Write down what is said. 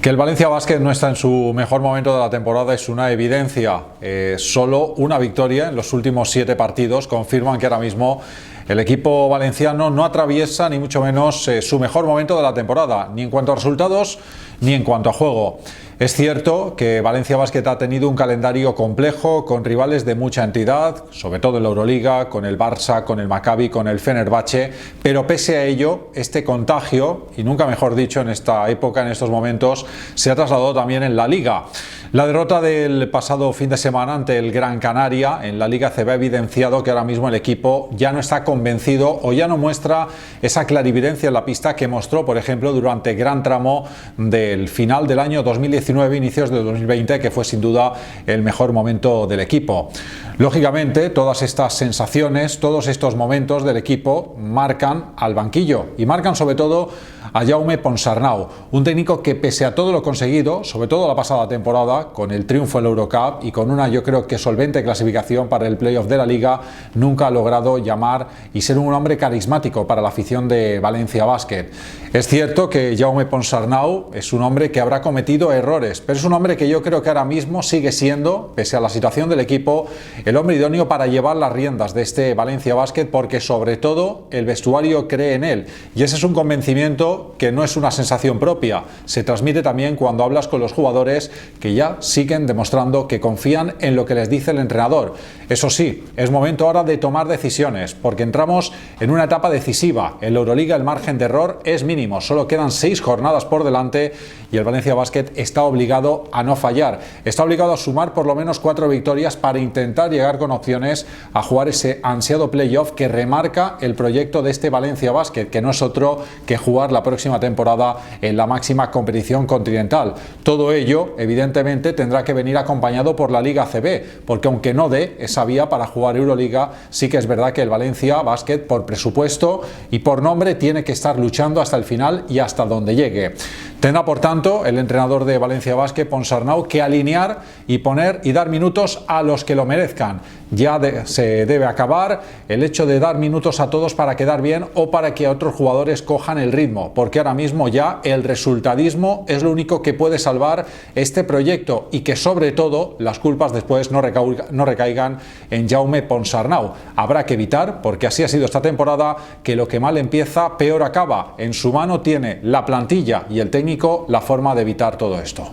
Que el Valencia Basket no está en su mejor momento de la temporada es una evidencia. Solo una victoria en los últimos 7 partidos confirman que ahora mismo el equipo valenciano no atraviesa ni mucho menos su mejor momento de la temporada, ni en cuanto a resultados ni en cuanto a juego. Es cierto que Valencia Basket ha tenido un calendario complejo con rivales de mucha entidad, sobre todo en la Euroliga, con el Barça, con el Maccabi, con el Fenerbahce, pero pese a ello, este contagio, y nunca mejor dicho en esta época, en estos momentos, se ha trasladado también en la Liga. La derrota del pasado fin de semana ante el Gran Canaria en la Liga CB ha evidenciado que ahora mismo el equipo ya no está convencido o ya no muestra esa clarividencia en la pista que mostró, por ejemplo, durante gran tramo del final del año 2019, inicios de 2020, que fue sin duda el mejor momento del equipo. Lógicamente, todas estas sensaciones, todos estos momentos del equipo marcan al banquillo y marcan sobre todo a Jaume Ponsarnau, un técnico que pese a todo lo conseguido, sobre todo la pasada temporada, con el triunfo en la Eurocup y con una yo creo que solvente clasificación para el playoff de la Liga, nunca ha logrado llamar y ser un hombre carismático para la afición de Valencia Basket. Es cierto que Jaume Ponsarnau es un hombre que habrá cometido errores, pero es un hombre que yo creo que ahora mismo sigue siendo, pese a la situación del equipo, el hombre idóneo para llevar las riendas de este Valencia Basket, porque sobre todo el vestuario cree en él, y ese es un convencimiento que no es una sensación propia, se transmite también cuando hablas con los jugadores que ya siguen demostrando que confían en lo que les dice el entrenador. Eso sí, es momento ahora de tomar decisiones, porque entramos en una etapa decisiva. En la Euroliga el margen de error es mínimo, solo quedan 6 jornadas por delante y el Valencia Basket está obligado a no fallar, está obligado a sumar por lo menos 4 victorias para intentar llegar con opciones a jugar ese ansiado playoff que remarca el proyecto de este Valencia Basket, que no es otro que jugar la próxima temporada en la máxima competición continental. Todo ello, evidentemente, tendrá que venir acompañado por la Liga CB, porque aunque no dé esa vía para jugar Euroliga, sí que es verdad que el Valencia Basket, por presupuesto y por nombre, tiene que estar luchando hasta el final y hasta donde llegue. Tendrá, por tanto, el entrenador de Valencia Basket, Ponsarnau, que alinear y poner y dar minutos a los que lo merezcan. Ya se debe acabar el hecho de dar minutos a todos para quedar bien o para que otros jugadores cojan el ritmo, porque ahora mismo ya el resultadismo es lo único que puede salvar este proyecto y que sobre todo las culpas después no recaigan en Jaume Ponsarnau. Habrá que evitar, porque así ha sido esta temporada, que lo que mal empieza peor acaba. En su mano tiene la plantilla y el técnico la forma de evitar todo esto.